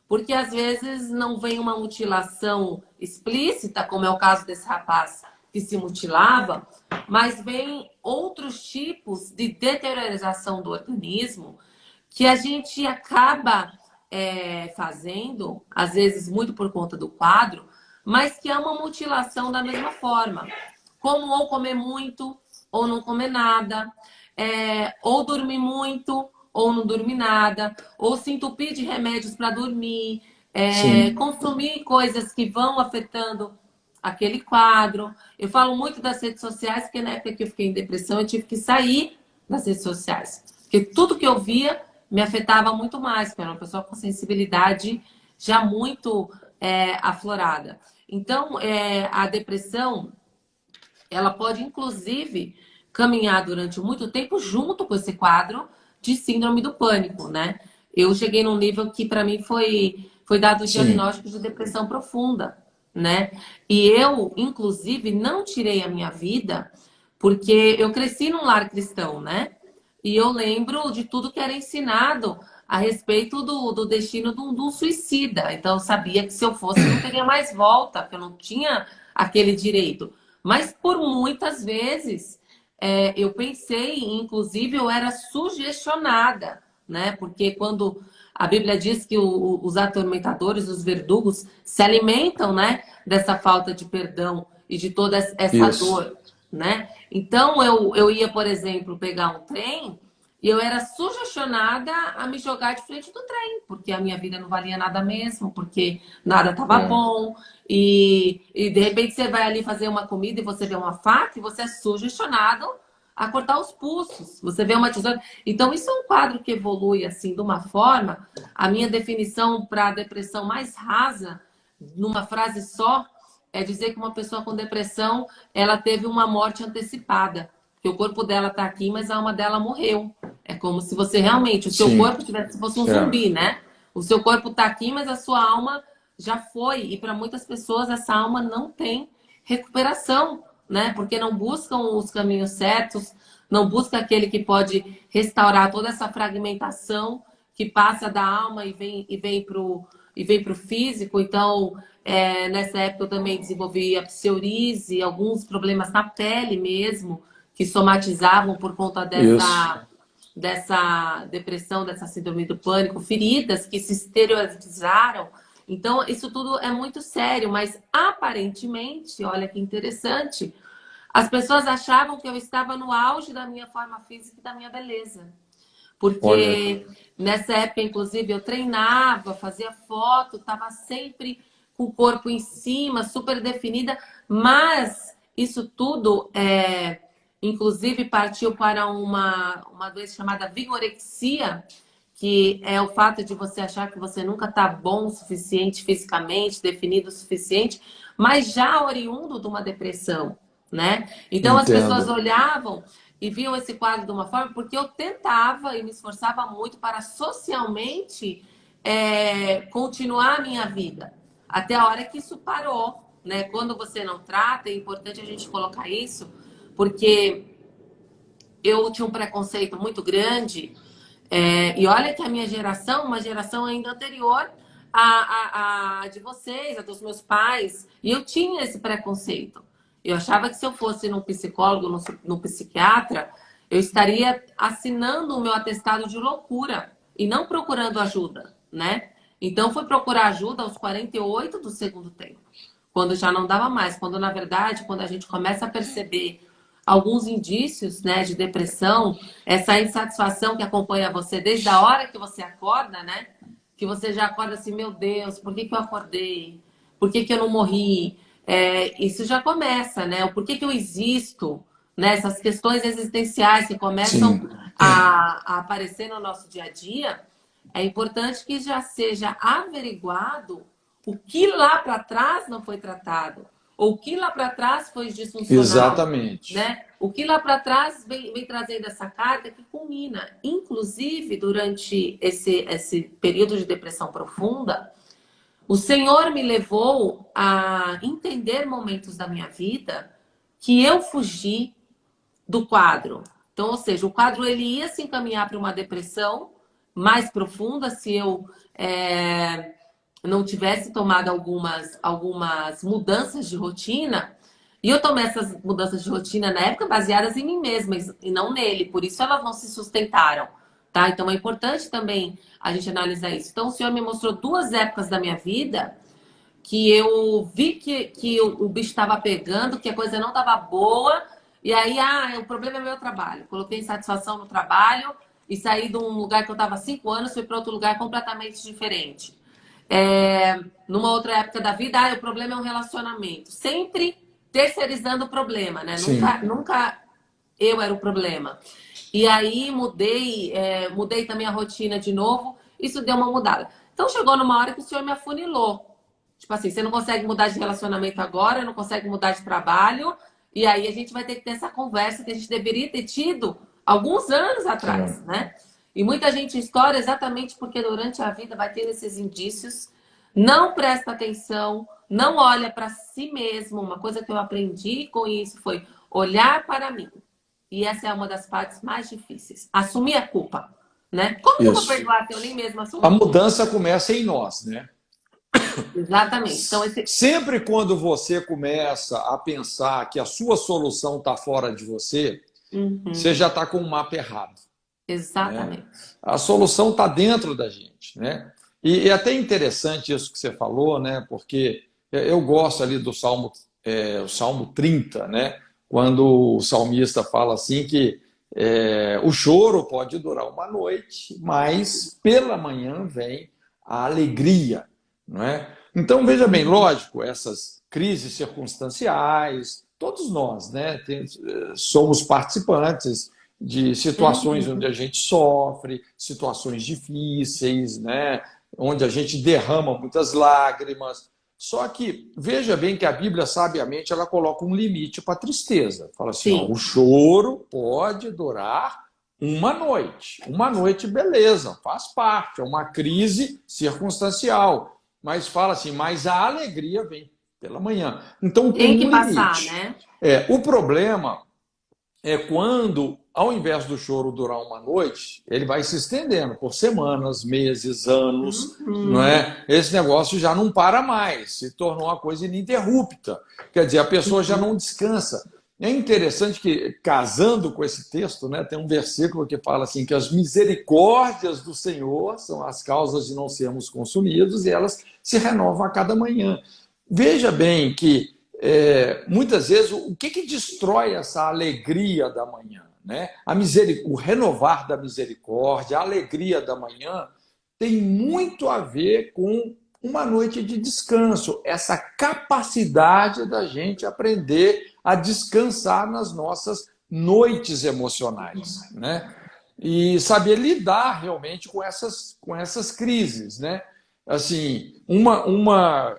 porque às vezes não vem uma mutilação explícita, como é o caso desse rapaz que se mutilava, mas vem outros tipos de deteriorização do organismo que a gente acaba fazendo, às vezes muito por conta do quadro, mas que é uma mutilação da mesma forma. Como ou comer muito, ou não comer nada, ou dormir muito, ou não dormir nada, ou se entupir de remédios para dormir, sim, consumir coisas que vão afetando aquele quadro. Eu falo muito das redes sociais, porque na época que eu fiquei em depressão, eu tive que sair das redes sociais. Porque tudo que eu via me afetava muito mais, porque eu era uma pessoa com sensibilidade já muito aflorada. Então, a depressão, ela pode, inclusive, caminhar durante muito tempo junto com esse quadro de síndrome do pânico, né? Eu cheguei num nível que, para mim, foi dado o sim, diagnóstico de depressão profunda, né? E eu, inclusive, não tirei a minha vida porque eu cresci num lar cristão, né? E eu lembro de tudo que era ensinado a respeito do destino de um suicida. Então, eu sabia que se eu fosse, não teria mais volta, porque eu não tinha aquele direito. Mas por muitas vezes eu pensei, inclusive eu era sugestionada, né? Porque quando a Bíblia diz que os atormentadores, os verdugos, se alimentam, né, dessa falta de perdão e de toda essa isso. dor, né? Então eu ia, por exemplo, pegar um trem e eu era sugestionada a me jogar de frente do trem, porque a minha vida não valia nada mesmo, porque nada estava É, bom. E de repente você vai ali fazer uma comida e você vê uma faca e você é sugestionado a cortar os pulsos. Você vê uma tesoura. Então, isso é um quadro que evolui assim de uma forma. A minha definição para a depressão mais rasa, numa frase só, é dizer que uma pessoa com depressão ela teve uma morte antecipada. Que o corpo dela está aqui, mas a alma dela morreu. É como se você realmente, o seu sim, corpo tivesse, fosse um é, zumbi, né? O seu corpo está aqui, mas a sua alma já foi. E para muitas pessoas, essa alma não tem recuperação, né? Porque não buscam os caminhos certos, não busca aquele que pode restaurar toda essa fragmentação que passa da alma e vem para o físico. Então, Nessa época eu também desenvolvi a psoríase, alguns problemas na pele mesmo, que somatizavam por conta Isso. dessa depressão, dessa síndrome do pânico, feridas que se exteriorizaram. Então, isso tudo é muito sério, mas aparentemente, olha que interessante, as pessoas achavam que eu estava no auge da minha forma física e da minha beleza. Olha, Porque nessa época, inclusive, eu treinava, fazia foto, estava sempre com o corpo em cima, super definida, mas isso tudo, inclusive, partiu para uma doença chamada vigorexia, que é o fato de você achar que você nunca está bom o suficiente fisicamente, definido o suficiente, mas já oriundo de uma depressão, né? Então as pessoas entendo. olhavam e viam esse quadro de uma forma, porque eu tentava e me esforçava muito para socialmente continuar a minha vida. Até a hora que isso parou, né? Quando você não trata, é importante a gente colocar isso, porque eu tinha um preconceito muito grande, e olha que a minha geração, uma geração ainda anterior à de vocês, a dos meus pais, e eu tinha esse preconceito. Eu achava que se eu fosse num psicólogo, num psiquiatra, eu estaria assinando o meu atestado de loucura e não procurando ajuda, né? Então, fui procurar ajuda aos 48 do segundo tempo, quando já não dava mais, quando na verdade, quando a gente começa a perceber alguns indícios, né, de depressão, essa insatisfação que acompanha você desde a hora que você acorda, né? Que você já acorda assim, meu Deus, por que que eu acordei? Por que que eu não morri? Isso já começa, né? O porquê que eu existo, né? Essas questões existenciais que começam Sim, a aparecer no nosso dia a dia, é importante que já seja averiguado o que lá para trás não foi tratado, ou o que lá para trás foi disfuncional, exatamente. né? O que lá para trás vem trazendo essa carga que culmina. Inclusive, durante esse período de depressão profunda, o Senhor me levou a entender momentos da minha vida que eu fugi do quadro. Então, ou seja, o quadro ele ia se encaminhar para uma depressão mais profunda se eu não tivesse tomado algumas mudanças de rotina. E eu tomei essas mudanças de rotina na época baseadas em mim mesma e não nele. Por isso elas não se sustentaram. Tá? Então é importante também a gente analisar isso. Então o Senhor me mostrou duas épocas da minha vida que eu vi que o bicho estava pegando, que a coisa não estava boa, e aí, o problema é meu trabalho. Coloquei insatisfação no trabalho e saí de um lugar que eu estava há 5 anos, fui para outro lugar completamente diferente. Numa outra época da vida, o problema é um relacionamento. Sempre terceirizando o problema, né? Nunca, Sim, nunca eu era o problema. E aí mudei também a rotina de novo, isso deu uma mudada. Então chegou numa hora que o senhor me afunilou. Tipo assim, você não consegue mudar de relacionamento agora, não consegue mudar de trabalho, e aí a gente vai ter que ter essa conversa que a gente deveria ter tido alguns anos atrás, é. né? E muita gente estoura exatamente porque durante a vida vai ter esses indícios, não presta atenção, não olha para si mesmo. Uma coisa que eu aprendi com isso foi olhar para mim. E essa é uma das partes mais difíceis. Assumir a culpa, né? Como que eu vou Isso. perdoar se eu nem mesmo A assumo? mudança começa em nós, né? Exatamente. Então, Sempre quando você começa a pensar que a sua solução está fora de você, você Uhum, já está com o mapa errado, né? exatamente. A solução está dentro da gente, né? E é até interessante isso que você falou, né? Porque eu gosto ali do Salmo, o Salmo 30, né? Quando o salmista fala assim que o choro pode durar uma noite, mas pela manhã vem a alegria, não é? Então, veja bem, lógico, essas crises circunstanciais, todos nós, né, somos participantes de situações onde Uhum. a gente sofre, situações difíceis, né, onde a gente derrama muitas lágrimas. Só que veja bem que a Bíblia, sabiamente, ela coloca um limite para a tristeza. Fala assim, ó, o Sim, choro pode durar uma noite. Uma noite, beleza, faz parte, é uma crise circunstancial. Mas fala assim, mas a alegria vem pela manhã. Então tem tem que um passar, limite. né? O problema é quando, ao invés do choro durar uma noite, ele vai se estendendo por semanas, meses, anos, não Uhum. é? Esse negócio já não para mais, se tornou uma coisa ininterrupta. Quer dizer, a pessoa já não descansa. É interessante que, casando com esse texto, né, tem um versículo que fala assim, que as misericórdias do Senhor são as causas de não sermos consumidos e elas se renovam a cada manhã. Veja bem que muitas vezes, o que destrói essa alegria da manhã? Né? O renovar da misericórdia, a alegria da manhã, tem muito a ver com uma noite de descanso, essa capacidade da gente aprender a descansar nas nossas noites emocionais, né? E saber lidar realmente com essas crises, né? Assim, uma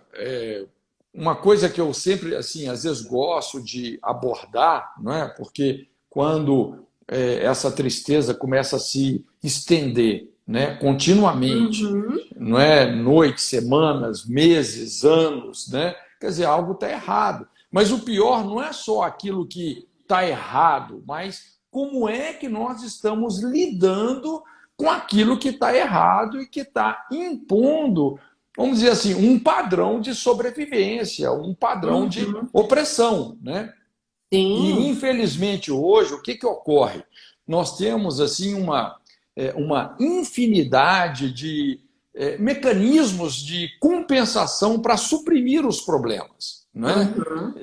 coisa que eu sempre, assim, às vezes gosto de abordar, não é? Porque quando essa tristeza começa a se estender, né, continuamente, Uhum. não é? Noites, semanas, meses, anos, né? Quer dizer, algo está errado. Mas o pior não é só aquilo que está errado, mas como é que nós estamos lidando com aquilo que está errado e que está impondo, vamos dizer assim, um padrão de sobrevivência, um padrão de Uhum. opressão, né? E, Sim. infelizmente, hoje, o que ocorre? Nós temos assim uma infinidade de mecanismos de compensação para suprimir os problemas. Né? Uhum.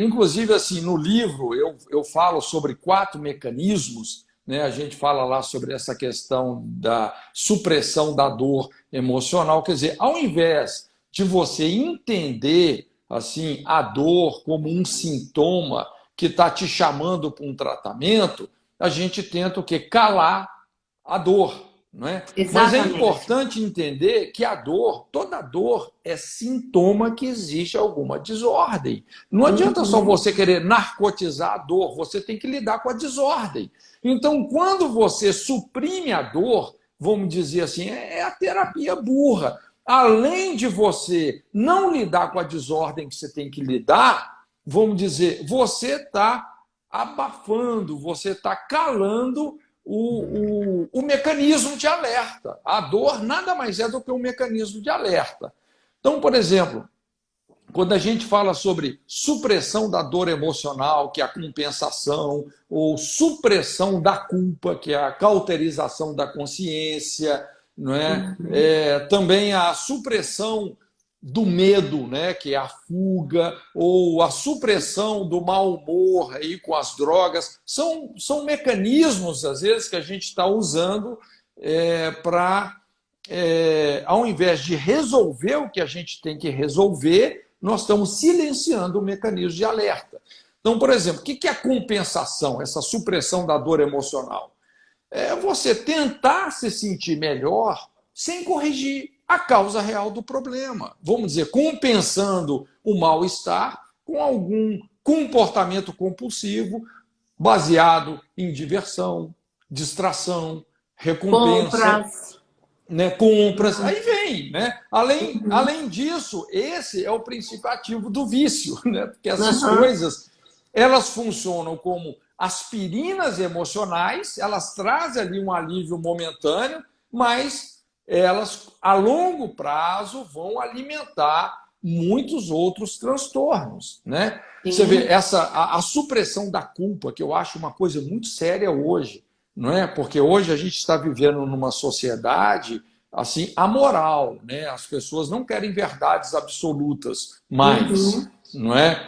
Inclusive, assim, no livro, eu falo sobre 4 mecanismos. Né? A gente fala lá sobre essa questão da supressão da dor emocional. Quer dizer, ao invés de você entender assim a dor como um sintoma que está te chamando para um tratamento, a gente tenta o quê? Calar a dor. Não é? Mas é Exatamente. importante entender que a dor, toda dor, é sintoma que existe alguma desordem. Não adianta só Uhum. você querer narcotizar a dor, você tem que lidar com a desordem. Então, quando você suprime a dor, vamos dizer assim, é a terapia burra. Além de você não lidar com a desordem que você tem que lidar, vamos dizer, você está abafando, você está calando o mecanismo de alerta. A dor nada mais é do que um mecanismo de alerta. Então, por exemplo, quando a gente fala sobre supressão da dor emocional, que é a compensação, ou supressão da culpa, que é a cauterização da consciência, não é? Uhum. Também a supressão do medo, né, que é a fuga, ou a supressão do mau humor aí com as drogas, são mecanismos, às vezes, que a gente está usando para, ao invés de resolver o que a gente tem que resolver, nós estamos silenciando o mecanismo de alerta. Então, por exemplo, o que é a compensação, essa supressão da dor emocional? É você tentar se sentir melhor sem corrigir a causa real do problema. Vamos dizer, compensando o mal-estar com algum comportamento compulsivo baseado em diversão, distração, recompensa, Compras. né, compras, Uhum. aí vem, né? Além, Uhum. além disso, esse é o princípio ativo do vício, né? Porque essas Uhum. coisas, elas funcionam como aspirinas emocionais, elas trazem ali um alívio momentâneo, mas elas, a longo prazo, vão alimentar muitos outros transtornos, né? Você vê Sim. a supressão da culpa, que eu acho uma coisa muito séria hoje, não é? Porque hoje a gente está vivendo numa sociedade assim amoral, né? As pessoas não querem verdades absolutas mais, Uhum. não é?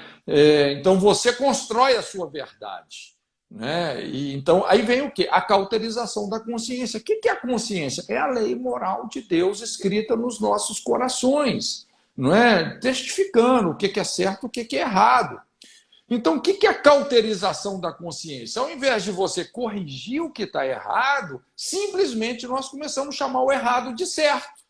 Então você constrói a sua verdade, né? E então aí vem o quê? A cauterização da consciência. O que é a consciência? É a lei moral de Deus escrita nos nossos corações, não é? Testificando o que é certo, o que é errado. Então, o que é a cauterização da consciência? Ao invés de você corrigir o que está errado, simplesmente nós começamos a chamar o errado de certo.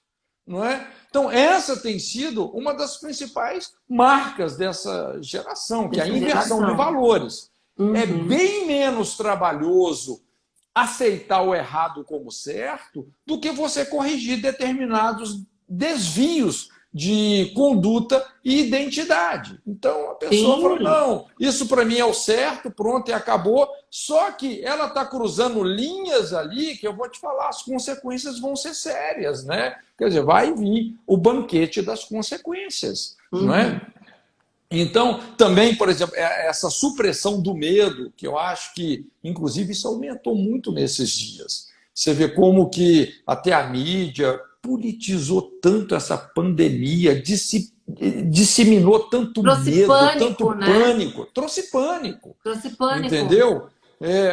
Não é? Então, essa tem sido uma das principais marcas dessa geração, que é a Dessa inversão de geração. valores. É Uhum. bem menos trabalhoso aceitar o errado como certo do que você corrigir determinados desvios de conduta e identidade. Então, a pessoa fala, não, isso para mim é o certo, pronto, e acabou. Só que ela está cruzando linhas ali que eu vou te falar, as consequências vão ser sérias, né? Quer dizer, vai vir o banquete das consequências, não é? Então, também, por exemplo, essa supressão do medo, que eu acho que, inclusive, isso aumentou muito nesses dias. Você vê como que até a mídia politizou tanto essa pandemia, disseminou tanto medo, tanto pânico, trouxe pânico. Trouxe pânico. Entendeu?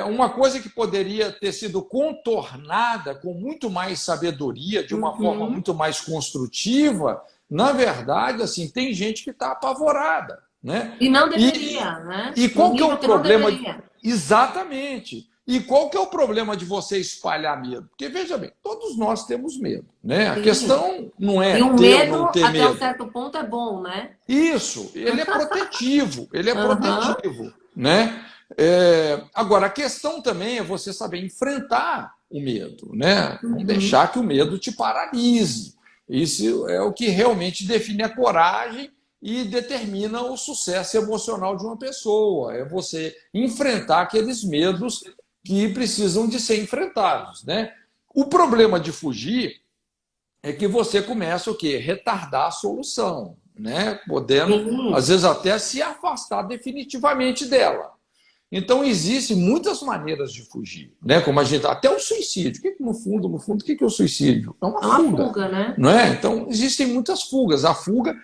Uma coisa que poderia ter sido contornada com muito mais sabedoria, de uma forma muito mais construtiva, na verdade, assim, tem gente que está apavorada, né? E não deveria, né? E qual que é o problema? Exatamente. E qual que é o problema de você espalhar medo? Porque, veja bem, todos nós temos medo, né? A questão não é ter ou não ter medo. Até um certo ponto, é bom, né? Isso, ele é protetivo, né? Agora, a questão também é você saber enfrentar o medo, né? Não deixar que o medo te paralise. Isso é o que realmente define a coragem e determina o sucesso emocional de uma pessoa. É você enfrentar aqueles medos que precisam de ser enfrentados, né? O problema de fugir é que você começa o quê? Retardar a solução, né? Podendo, às vezes, até se afastar definitivamente dela. Então, existem muitas maneiras de fugir, né? Como a gente, até o suicídio. No fundo, o que é o suicídio? É uma fuga, né? Não é? Então, existem muitas fugas. A fuga,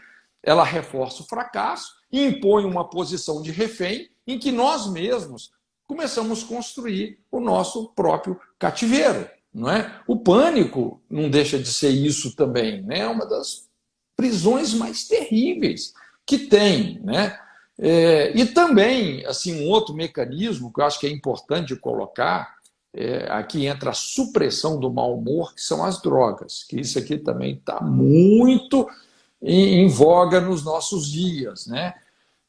ela reforça o fracasso e impõe uma posição de refém em que nós mesmos começamos a construir o nosso próprio cativeiro, não é? O pânico não deixa de ser isso também, né? É uma das prisões mais terríveis que tem, né? E também, assim, um outro mecanismo que eu acho que é importante colocar, aqui entra a supressão do mau humor, que são as drogas, que isso aqui também está muito em voga nos nossos dias, né?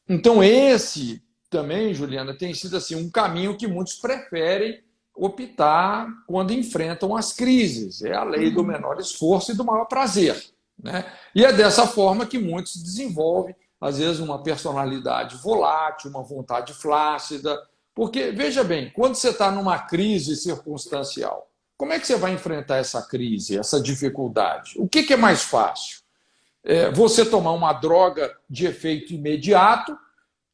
Então, esse também, Juliana, tem sido assim, um caminho que muitos preferem optar quando enfrentam as crises. É a lei do menor esforço e do maior prazer, né? E é dessa forma que muitos desenvolvem, às vezes, uma personalidade volátil, uma vontade flácida. Porque, veja bem, quando você está numa crise circunstancial, como é que você vai enfrentar essa crise, essa dificuldade? O que é mais fácil? Você tomar uma droga de efeito imediato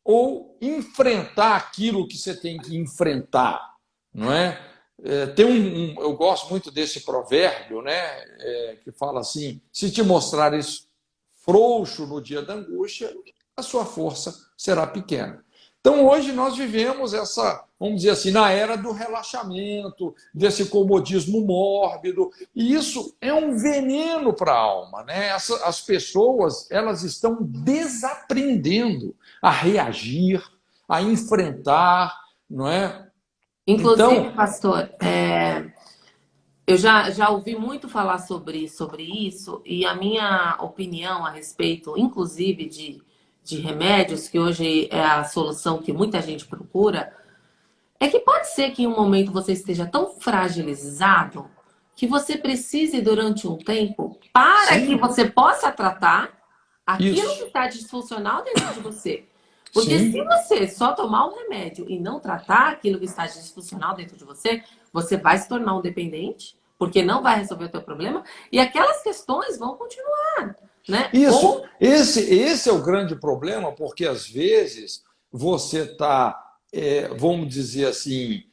ou enfrentar aquilo que você tem que enfrentar, não é? Eu gosto muito desse provérbio, né? Que fala assim: se te mostrares frouxo no dia da angústia, a sua força será pequena. Então, hoje nós vivemos essa, vamos dizer assim, na era do relaxamento, desse comodismo mórbido, e isso é um veneno para a alma, né? As pessoas, elas estão desaprendendo a reagir, a enfrentar, não é? Inclusive, então, pastor, eu já ouvi muito falar sobre isso, e a minha opinião a respeito, inclusive, de remédios, que hoje é a solução que muita gente procura, é que pode ser que em um momento você esteja tão fragilizado que você precise, durante um tempo, para que você possa tratar aquilo que está disfuncional dentro de você. Porque se você só tomar um remédio e não tratar aquilo que está disfuncional dentro de você, você vai se tornar um dependente, porque não vai resolver o teu problema, e aquelas questões vão continuar, né? Isso, esse é o grande problema, porque às vezes você está, vamos dizer assim,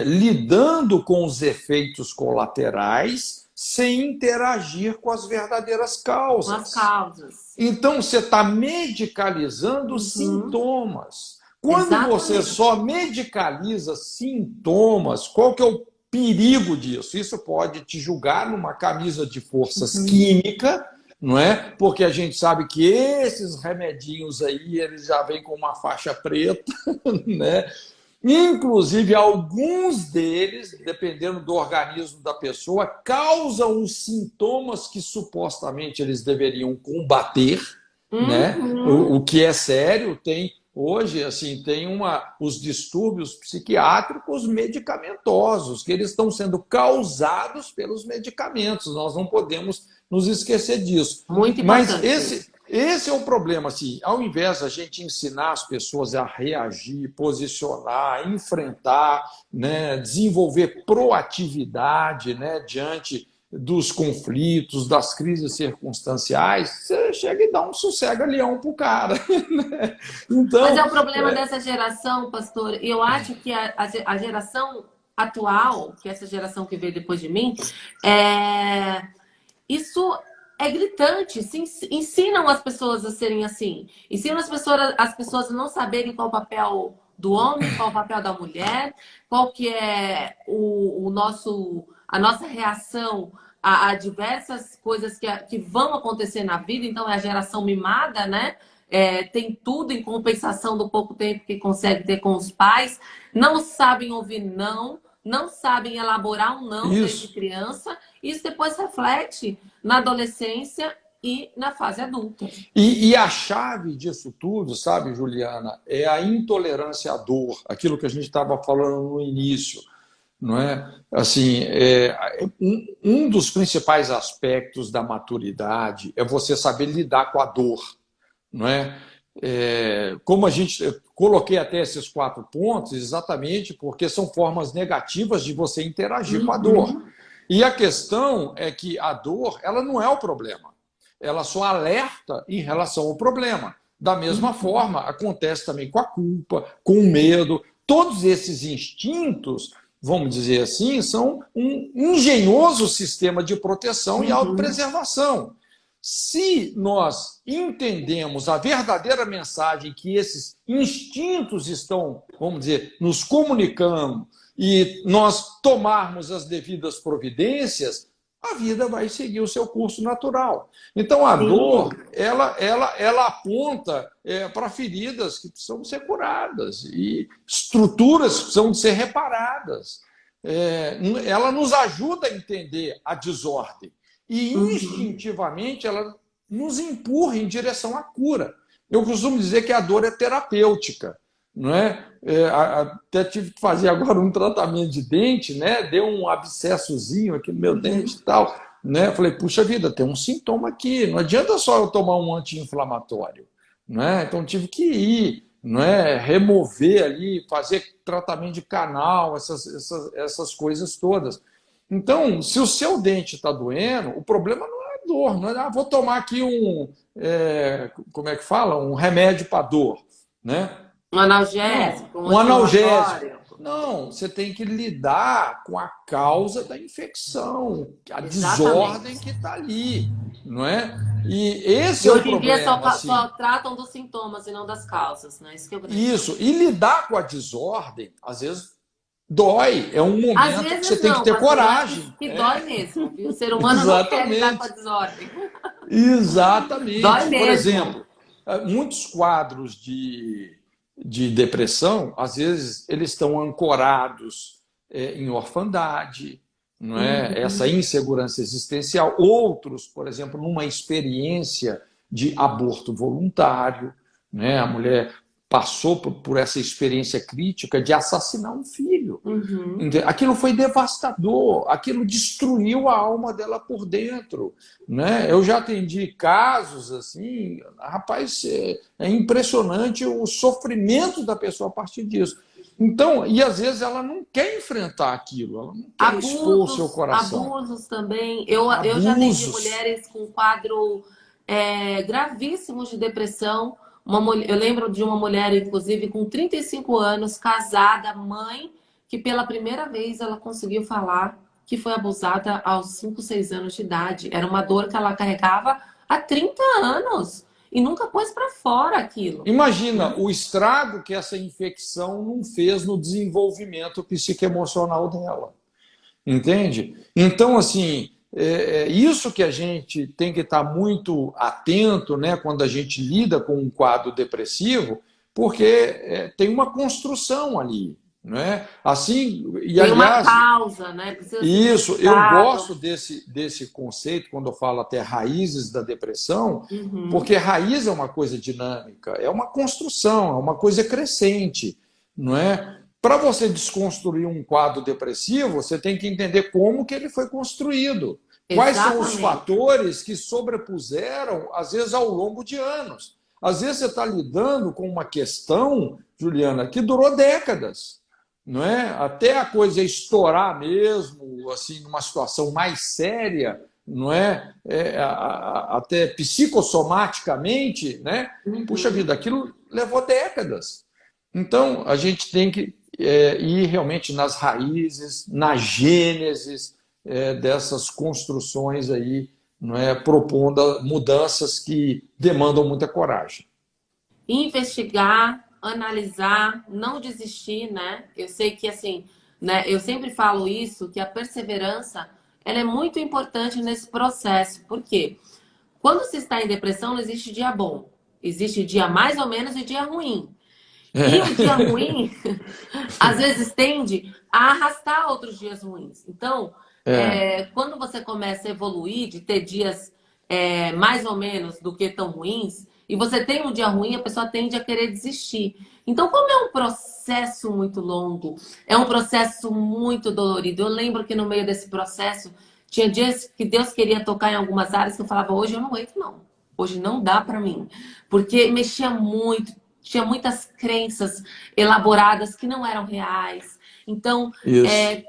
lidando com os efeitos colaterais sem interagir com as verdadeiras causas. Com as causas. Então, você está medicalizando sintomas. Quando você só medicaliza sintomas, qual que é o perigo disso? Isso pode te julgar numa camisa de forças química, não é? Porque a gente sabe que esses remedinhos aí, eles já vêm com uma faixa preta, né? Inclusive, alguns deles, dependendo do organismo da pessoa, causam os sintomas que supostamente eles deveriam combater, né? O que é sério. Tem hoje, assim, os distúrbios psiquiátricos medicamentosos, que eles estão sendo causados pelos medicamentos. Nós não podemos nos esquecer disso. Muito Mas importante. esse é o problema, assim, ao invés da gente ensinar as pessoas a reagir, posicionar, enfrentar, né, desenvolver proatividade, né, diante dos conflitos, das crises circunstanciais, você chega e dá um sossega-leão para o cara. Né? Mas Então, é o problema dessa geração, pastor. Eu acho que a geração atual, que é essa geração que veio depois de mim, isso é gritante. Ensinam as pessoas a serem assim. Ensinam as pessoas a não saberem qual o papel do homem, qual o papel da mulher, qual que é a nossa reação a diversas coisas que vão acontecer na vida. Então, é a geração mimada, né? Tem tudo em compensação do pouco tempo que consegue ter com os pais. Não sabem ouvir não. Não sabem elaborar um não desde isso. criança. Isso depois reflete na adolescência e na fase adulta. E a chave disso tudo, sabe, Juliana, é a intolerância à dor, aquilo que a gente estava falando no início, não é? Assim, um dos principais aspectos da maturidade é você saber lidar com a dor, não é? Como a gente eu coloquei até esses 4 pontos, exatamente porque são formas negativas de você interagir com a dor. E a questão é que a dor, ela não é o problema. Ela só alerta em relação ao problema. Da mesma forma, acontece também com a culpa, com o medo. Todos esses instintos, vamos dizer assim, são um engenhoso sistema de proteção e autopreservação. Se nós entendemos a verdadeira mensagem que esses instintos estão, vamos dizer, nos comunicando e nós tomarmos as devidas providências, a vida vai seguir o seu curso natural. Então, a dor, ela aponta para feridas que precisam ser curadas e estruturas que precisam ser reparadas. Ela nos ajuda a entender a desordem. E instintivamente ela nos empurra em direção à cura. Eu costumo dizer que a dor é terapêutica, não é? Até tive que fazer agora um tratamento de dente, né? Deu um abscessozinho aqui no meu dente e tal, né? Falei, puxa vida, tem um sintoma aqui, não adianta só eu tomar um anti-inflamatório, né? Então tive que ir, não é? Remover ali, fazer tratamento de canal, essas coisas todas. Então, se o seu dente está doendo, o problema não é dor, não é, vou tomar aqui como é que fala? Um remédio para dor, né? Um analgésico, Um analgésico. anti-inflamatório. Não, você tem que lidar com a causa da infecção, a desordem Exatamente. que está ali, não é? E esse E é o hoje em dia problema, só assim. tratam dos sintomas e não das causas, né? Isso que é o grande Isso. problema. E lidar com a desordem, às vezes, dói. É um Às momento que você vezes tem que não, ter pastor, eu acho coragem. que dói mesmo, viu? O ser humano não quer lidar com a Exatamente. desordem. Dói Exatamente. Por mesmo. exemplo, muitos quadros de depressão, às vezes, eles estão ancorados em orfandade, não é? Essa insegurança existencial. Outros, por exemplo, numa experiência de aborto voluntário, né? A mulher passou por essa experiência crítica de assassinar um filho. Aquilo foi devastador, aquilo destruiu a alma dela por dentro, né? Eu já atendi casos assim, rapaz, é impressionante o sofrimento da pessoa a partir disso. Então, e às vezes ela não quer enfrentar aquilo, ela não quer expor o seu coração. Abusos também. Eu já atendi Abusos. mulheres com quadro gravíssimos de depressão. Eu lembro de uma mulher, inclusive, com 35 anos, casada, mãe, que pela primeira vez ela conseguiu falar que foi abusada aos 5, 6 anos de idade. Era uma dor que ela carregava há 30 anos e nunca pôs para fora aquilo. Imagina o estrago que essa infecção não fez no desenvolvimento psicoemocional dela. Entende? Então, assim, isso que a gente tem que estar muito atento, né, quando a gente lida com um quadro depressivo, porque tem uma construção ali. Não é? Assim, e Tem uma aliás, causa, né? Precisa ser isso, eu identificado. gosto desse conceito, quando eu falo até raízes da depressão, porque raiz é uma coisa dinâmica, é uma construção, é uma coisa crescente, não é? Para você desconstruir um quadro depressivo, você tem que entender como que ele foi construído, Quais são os Exatamente. fatores que sobrepuseram, às vezes, ao longo de anos? Às vezes você está lidando com uma questão, Juliana, que durou décadas, não é? Até a coisa estourar mesmo, assim, numa situação mais séria, não é? Até psicossomaticamente, né? Puxa Uhum. vida, aquilo levou décadas. Então, a gente tem que ir realmente nas raízes, na gênesis dessas construções aí, não é? Propondo mudanças que demandam muita coragem. Investigar, analisar, não desistir, né? Eu sei que assim, né? Eu sempre falo isso, que a perseverança, ela é muito importante nesse processo. Por quê? Quando se está em depressão, não existe dia bom. Existe dia mais ou menos e dia ruim. E o dia ruim, às vezes, tende a arrastar outros dias ruins. Então, É, quando você começa a evoluir, de ter dias mais ou menos do que tão ruins, e você tem um dia ruim, a pessoa tende a querer desistir. Então, como é um processo muito longo, é um processo muito dolorido. Eu lembro que no meio desse processo, tinha dias que Deus queria tocar em algumas áreas que eu falava, hoje eu não aguento, não. Hoje não dá para mim. Porque mexia muito, tinha muitas crenças elaboradas que não eram reais. Então, isso.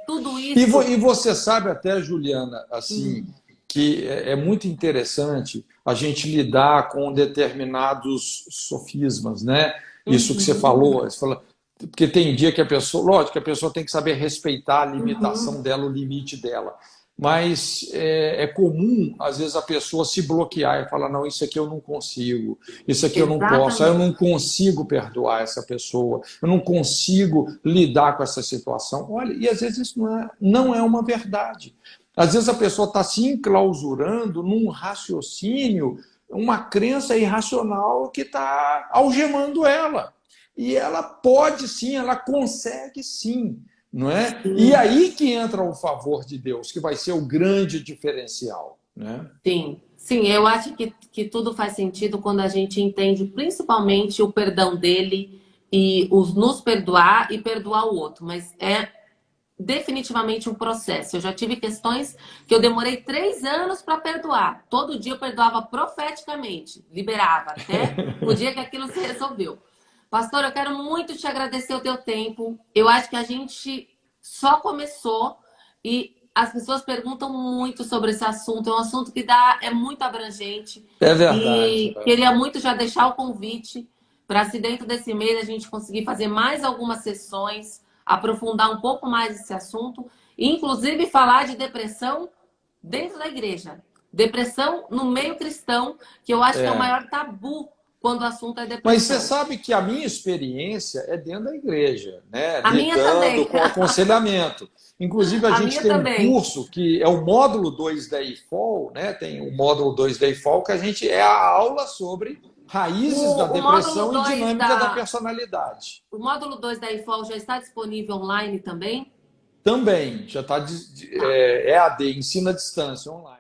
tudo E isso. você sabe até, Juliana, assim, Hum, que é muito interessante a gente lidar com determinados sofismas, né? Isso que uhum, você fala, porque tem dia que a pessoa, lógico, que a pessoa tem que saber respeitar a limitação uhum, dela, o limite dela. Mas é comum, às vezes, a pessoa se bloquear e falar: não, isso aqui eu não consigo, isso aqui eu não posso, eu não exatamente. consigo perdoar essa pessoa, eu não consigo lidar com essa situação. Olha, e às vezes isso não é uma verdade. Às vezes a pessoa está se enclausurando num raciocínio, uma crença irracional que está algemando ela. E ela pode sim, ela consegue sim, não é? E Sim, aí que entra o favor de Deus, que vai ser o grande diferencial, né? sim. Sim, eu acho que tudo faz sentido quando a gente entende principalmente o perdão dele e os nos perdoar e perdoar o outro. Mas é definitivamente um processo. Eu já tive questões que eu demorei 3 anos para perdoar. Todo dia eu perdoava profeticamente, liberava até o dia que aquilo se resolveu. Pastor, eu quero muito te agradecer o teu tempo. Eu acho que a gente só começou e as pessoas perguntam muito sobre esse assunto. É um assunto que é muito abrangente É verdade. e queria muito já deixar o convite para se dentro desse mês a gente conseguir fazer mais algumas sessões, aprofundar um pouco mais esse assunto, e inclusive falar de depressão dentro da igreja. Depressão no meio cristão, que eu acho que é o É. maior tabu quando o assunto é Mas você depressão. sabe que a minha experiência é dentro da igreja, né? A minha Lidando também. com aconselhamento. Inclusive, a A gente minha tem um também. curso que é o módulo 2 da IFOL, né? Tem o módulo 2 da IFOL, que a gente é a aula sobre raízes da O módulo depressão e 2 dinâmica da personalidade. o módulo 2 da IFOL já está disponível online também? Também já está Tá. EAD, ensino à distância, online.